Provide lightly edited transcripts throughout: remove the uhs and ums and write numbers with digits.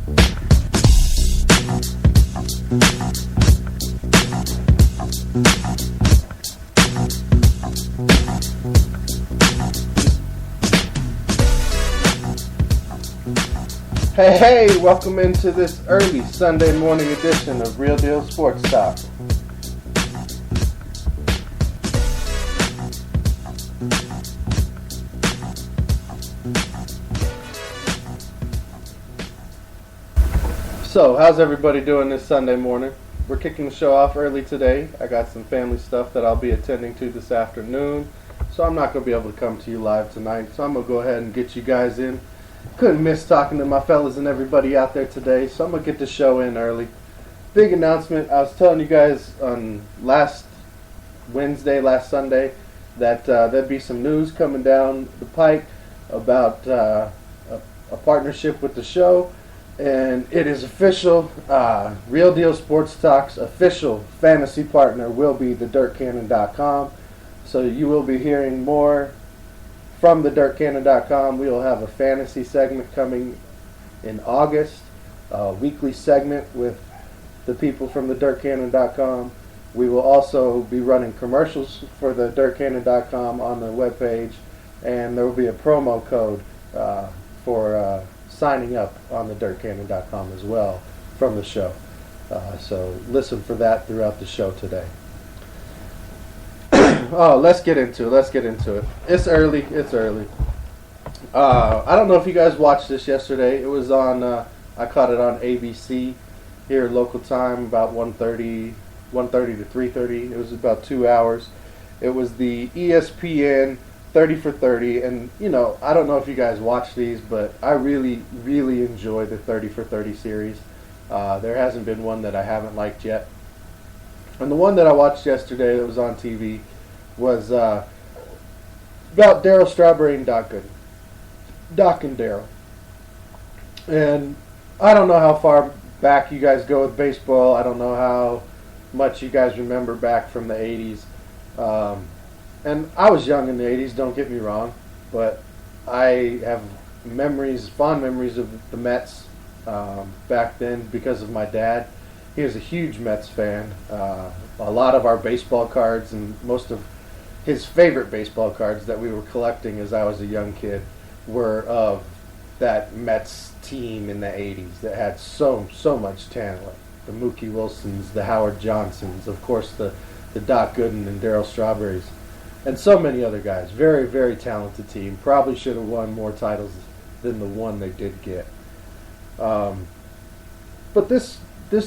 Hey, welcome into this early Sunday morning edition of Real Deal Sports Talk. So, how's everybody doing this Sunday morning? We're kicking the show off early today. I got some family stuff that I'll be attending to this afternoon, so I'm not going to be able to come to you live tonight, so I'm going to go ahead and get you guys in. Couldn't miss talking to my fellas and everybody out there today, so I'm going to get the show in early. Big announcement. I was telling you guys on last Sunday, that there'd be some news coming down the pike about a partnership with the show, and it is official. Real Deal Sports Talk's official fantasy partner will be thedirtcannon.com, so you will be hearing more from thedirtcannon.com. We will have a fantasy segment coming in August, a weekly segment with the people from thedirtcannon.com. We will also be running commercials for thedirtcannon.com on the webpage, and there will be a promo code for signing up on thedirtcannon.com as well from the show. So listen for that throughout the show today. Oh, let's get into it. It's early. I don't know if you guys watched this yesterday. It was on, I caught it on ABC here local time, about 1:30 to 3:30. It was about 2 hours. It was the ESPN 30 for 30, and I don't know if you guys watch these, but I really enjoy the 30 for 30 series. There hasn't been one that I haven't liked yet. And the one that I watched yesterday that was on TV was about Darryl Strawberry and Doc Gooden. Doc and Darryl. And I don't know how far back you guys go with baseball. I don't know how much you guys remember back from the 80s. And I was young in the 80s, don't get me wrong, but I have fond memories of the Mets back then because of my dad. He was a huge Mets fan. A lot of our baseball cards and most of his favorite baseball cards that we were collecting as I was a young kid were of that Mets team in the 80s that had so much talent. The Mookie Wilsons, the Howard Johnsons, of course the Doc Gooden and Darryl Strawberries, and so many other guys. Very, very talented team. Probably should have won more titles than the one they did get. But this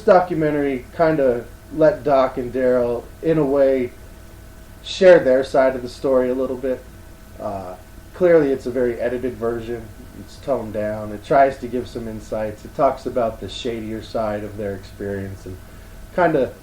documentary kind of let Doc and Darryl, in a way, share their side of the story a little bit. Clearly, it's a very edited version. It's toned down. It tries to give some insights. It talks about the shadier side of their experience and kind of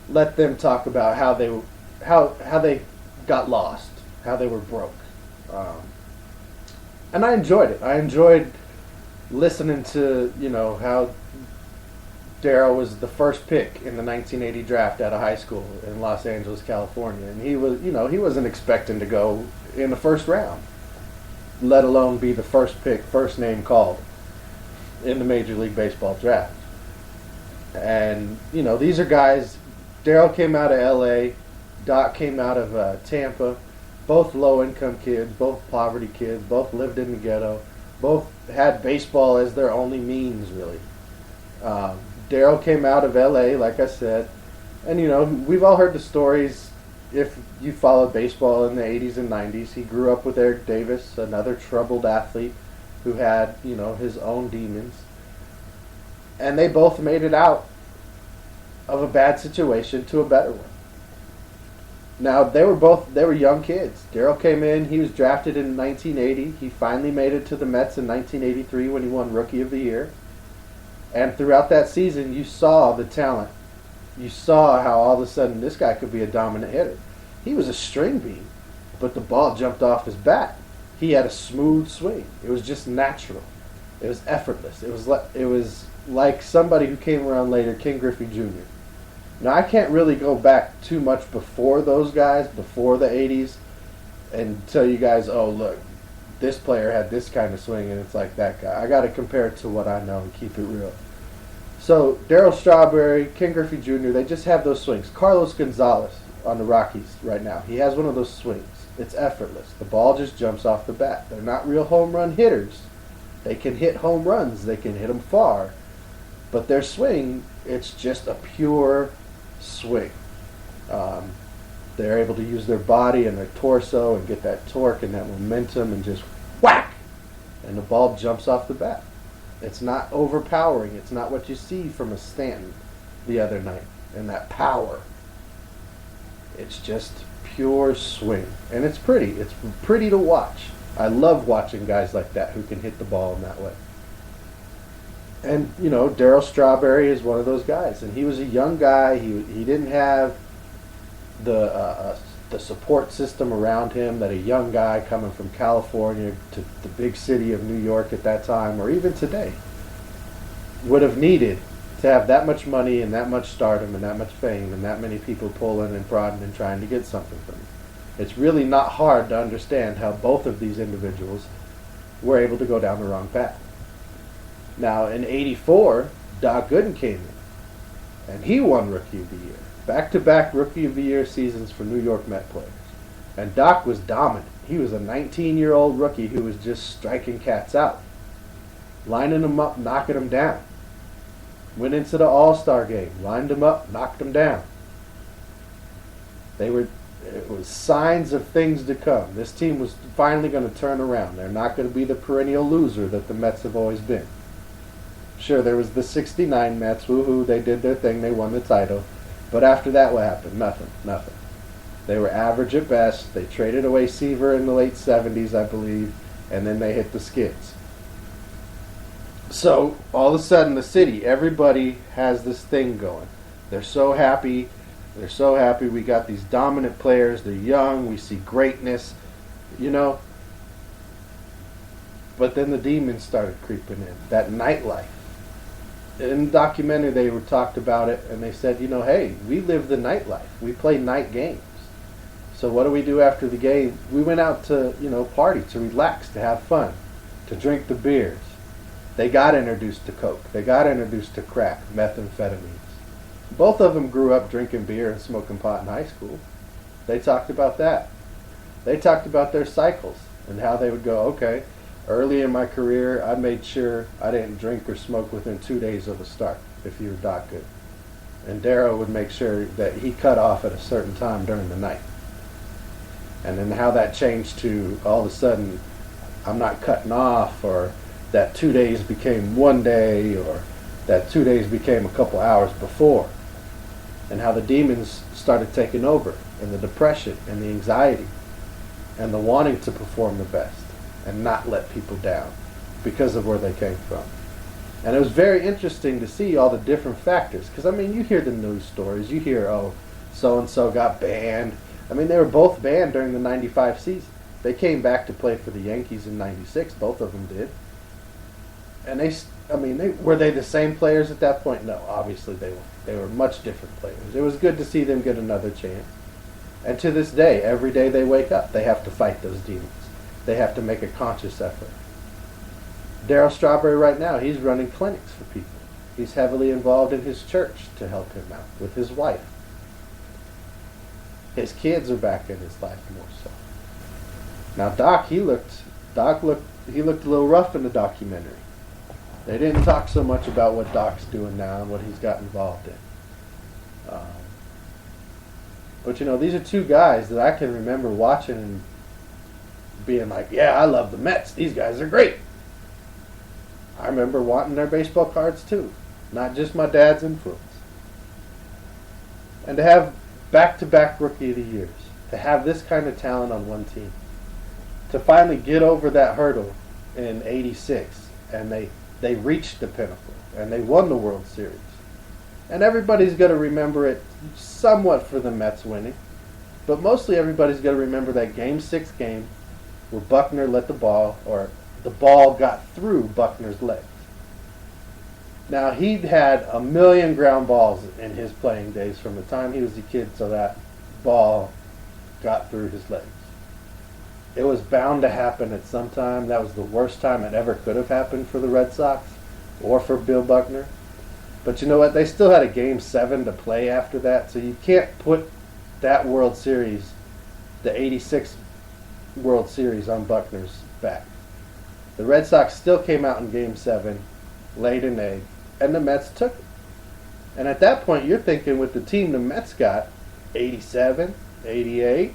let them talk about how they got lost, how they were broke. And I enjoyed it. I enjoyed listening to how Darryl was the first pick in the 1980 draft out of high school in Los Angeles, California, and he wasn't expecting to go in the first round, let alone be the first pick, first name called in the Major League Baseball draft. And these are guys. Darryl came out of L.A., Doc came out of Tampa, both low-income kids, both poverty kids, both lived in the ghetto, both had baseball as their only means, really. Darryl came out of L.A., like I said, and we've all heard the stories. If you followed baseball in the 80s and 90s, he grew up with Eric Davis, another troubled athlete who had his own demons, and they both made it out of a bad situation to a better one. Now, they were young kids. Darryl came in, he was drafted in 1980. He finally made it to the Mets in 1983 when he won Rookie of the Year. And throughout that season, you saw the talent. You saw how all of a sudden this guy could be a dominant hitter. He was a string bean, but the ball jumped off his bat. He had a smooth swing. It was just natural. It was effortless. It was like somebody who came around later, King Griffey Jr. Now, I can't really go back too much before those guys, before the 80s, and tell you guys, oh, look, this player had this kind of swing, and it's like that guy. I got to compare it to what I know and keep it real. So Darryl Strawberry, Ken Griffey Jr., they just have those swings. Carlos Gonzalez on the Rockies right now, he has one of those swings. It's effortless. The ball just jumps off the bat. They're not real home run hitters. They can hit home runs. They can hit them far. But their swing, it's just a pure swing. They're able to use their body and their torso and get that torque and that momentum and just whack! And the ball jumps off the bat. It's not overpowering. It's not what you see from a Stanton the other night and that power. It's just pure swing. And it's pretty. It's pretty to watch. I love watching guys like that who can hit the ball in that way. And, you know, Darryl Strawberry is one of those guys. And he was a young guy. He didn't have the support system around him that a young guy coming from California to the big city of New York at that time, or even today, would have needed to have that much money and that much stardom and that much fame and that many people pulling and prodding and trying to get something from him. It's really not hard to understand how both of these individuals were able to go down the wrong path. Now, in '84, Doc Gooden came in, and he won Rookie of the Year. Back-to-back Rookie of the Year seasons for New York Met players. And Doc was dominant. He was a 19-year-old rookie who was just striking cats out, lining them up, knocking them down. Went into the All-Star game, lined them up, knocked them down. It was signs of things to come. This team was finally going to turn around. They're not going to be the perennial loser that the Mets have always been. Sure, there was the '69 Mets, woohoo, they did their thing, they won the title. But after that, what happened? Nothing. They were average at best. They traded away Seaver in the late '70s, I believe, and then they hit the skids. So, all of a sudden, the city, everybody has this thing going. They're so happy. They're so happy. We got these dominant players. They're young. We see greatness, you know. But then the demons started creeping in. That nightlife. In the documentary, they were talked about it, and they said, you know, hey, we live the nightlife. We play night games. So what do we do after the game? We went out to, you know, party, to relax, to have fun, to drink the beers. They got introduced to coke. They got introduced to crack, methamphetamines. Both of them grew up drinking beer and smoking pot in high school. They talked about that. They talked about their cycles and how they would go, okay, early in my career, I made sure I didn't drink or smoke within 2 days of the start, if you were Doc Good. And Darryl would make sure that he cut off at a certain time during the night. And then how that changed to all of a sudden, I'm not cutting off, or that 2 days became 1 day, or that 2 days became a couple hours before. And how the demons started taking over, and the depression, and the anxiety, and the wanting to perform the best and not let people down because of where they came from. And it was very interesting to see all the different factors. Because, I mean, you hear the news stories. You hear, oh, so-and-so got banned. I mean, they were both banned during the '95 season. They came back to play for the Yankees in '96. Both of them did. And were they the same players at that point? No, obviously they were much different players. It was good to see them get another chance. And to this day, every day they wake up, they have to fight those demons. They have to make a conscious effort. Darryl Strawberry right now, he's running clinics for people. He's heavily involved in his church to help him out with his wife. His kids are back in his life more so. Now Doc, he looked a little rough in the documentary. They didn't talk so much about what Doc's doing now and what he's got involved in. But you know, these are two guys that I can remember watching and being like, yeah, I love the Mets. These guys are great. I remember wanting their baseball cards too, not just my dad's influence. And to have back-to-back Rookie of the Years, to have this kind of talent on one team, to finally get over that hurdle in '86, and they reached the pinnacle, and they won the World Series. And everybody's going to remember it somewhat for the Mets winning, but mostly everybody's going to remember that Game 6 game where Buckner let the ball got through Buckner's legs. Now, he'd had a million ground balls in his playing days from the time he was a kid, so that ball got through his legs. It was bound to happen at some time. That was the worst time it ever could have happened for the Red Sox or for Bill Buckner. But you know what? They still had a Game 7 to play after that, so you can't put that World Series, the '86 World Series, on Buckner's back. The Red Sox still came out in Game 7, laid an egg, and the Mets took it. And at that point, you're thinking with the team the Mets got, 87, 88,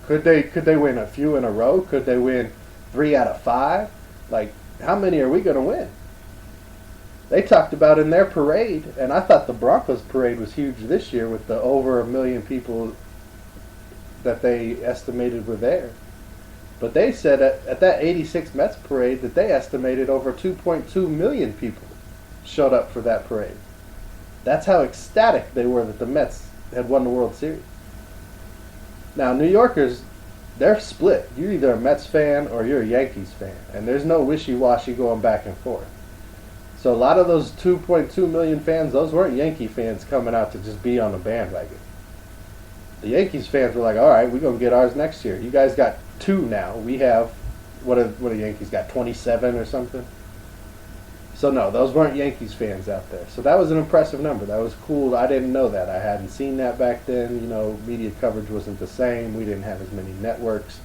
could they win a few in a row? Could they win 3 out of 5? Like, how many are we going to win? They talked about in their parade, and I thought the Broncos parade was huge this year with the over 1 million people that they estimated were there. But they said at that '86 Mets parade that they estimated over 2.2 million people showed up for that parade. That's how ecstatic they were that the Mets had won the World Series. Now, New Yorkers, they're split. You're either a Mets fan or you're a Yankees fan, and there's no wishy-washy going back and forth. So a lot of those 2.2 million fans, those weren't Yankee fans coming out to just be on the bandwagon. The Yankees fans were like, all right, we're going to get ours next year. You guys got 2 now. We have, what do the Yankees got, 27 or something? So no, those weren't Yankees fans out there. So that was an impressive number. That was cool. I didn't know that. I hadn't seen that back then. Media coverage wasn't the same. We didn't have as many networks.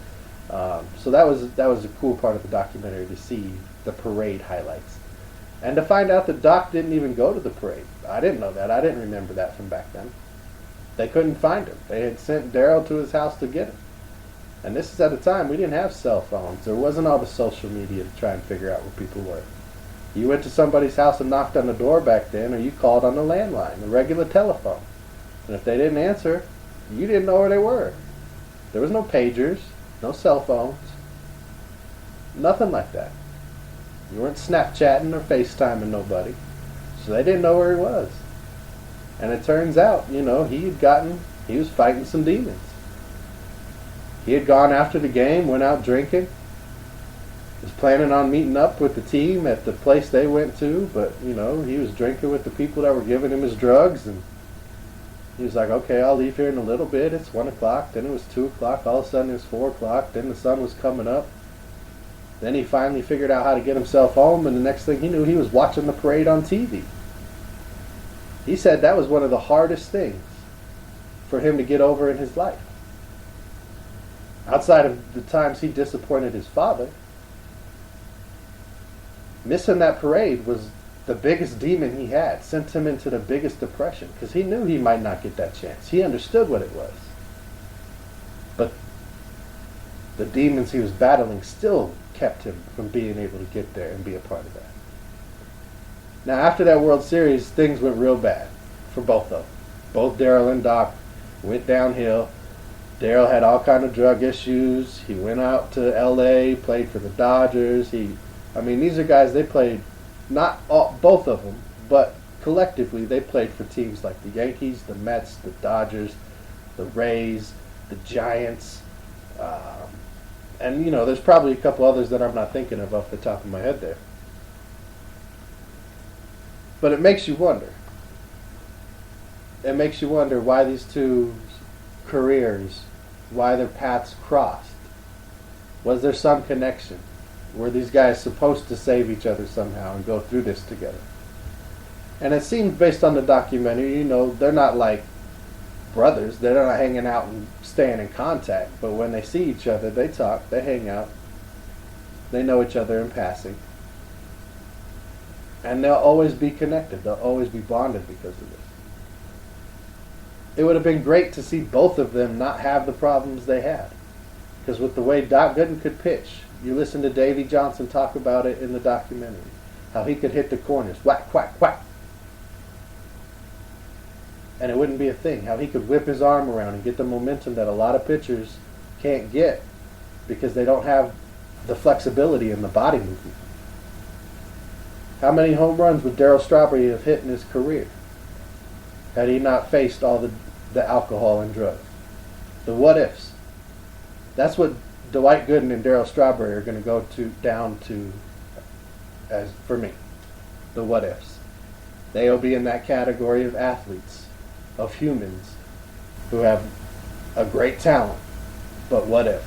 So that was a cool part of the documentary, to see the parade highlights. And to find out that Doc didn't even go to the parade. I didn't know that. I didn't remember that from back then. They couldn't find him. They had sent Darryl to his house to get him. And this is at a time we didn't have cell phones. There wasn't all the social media to try and figure out where people were. You went to somebody's house and knocked on the door back then, or you called on the landline, the regular telephone. And if they didn't answer, you didn't know where they were. There was no pagers, no cell phones, nothing like that. You weren't Snapchatting or FaceTiming nobody. So they didn't know where he was. And it turns out, he was fighting some demons. He had gone after the game, went out drinking, was planning on meeting up with the team at the place they went to, but, he was drinking with the people that were giving him his drugs, and he was like, okay, I'll leave here in a little bit. It's 1 o'clock, then it was 2 o'clock, all of a sudden it was 4 o'clock, then the sun was coming up. Then he finally figured out how to get himself home, and the next thing he knew, he was watching the parade on TV. He said that was one of the hardest things for him to get over in his life. Outside of the times he disappointed his father, missing that parade was the biggest demon he had, sent him into the biggest depression, because he knew he might not get that chance. He understood what it was. But the demons he was battling still kept him from being able to get there and be a part of that. Now, after that World Series, things went real bad for both of them. Both Darryl and Doc went downhill. Darryl had all kind of drug issues. He went out to L.A., played for the Dodgers. These are guys, they played, both of them, but collectively they played for teams like the Yankees, the Mets, the Dodgers, the Rays, the Giants, and there's probably a couple others that I'm not thinking of off the top of my head there. But it makes you wonder. It makes you wonder why these two careers, why their paths crossed. Was there some connection? Were these guys supposed to save each other somehow and go through this together? And it seems, based on the documentary, they're not like brothers. They're not hanging out and staying in contact. But when they see each other, they talk, they hang out. They know each other in passing. And they'll always be connected. They'll always be bonded because of this. It would have been great to see both of them not have the problems they had. Because with the way Doc Gooden could pitch, you listen to Davey Johnson talk about it in the documentary, how he could hit the corners, whack, whack, whack. And it wouldn't be a thing. How he could whip his arm around and get the momentum that a lot of pitchers can't get because they don't have the flexibility in the body movement. How many home runs would Darryl Strawberry have hit in his career had he not faced all the alcohol and drugs? The what ifs. That's what Dwight Gooden and Darryl Strawberry are going to go down to as for me. The what ifs. They'll be in that category of athletes, of humans who have a great talent, but what if?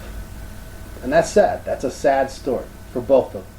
And that's sad. That's a sad story for both of them.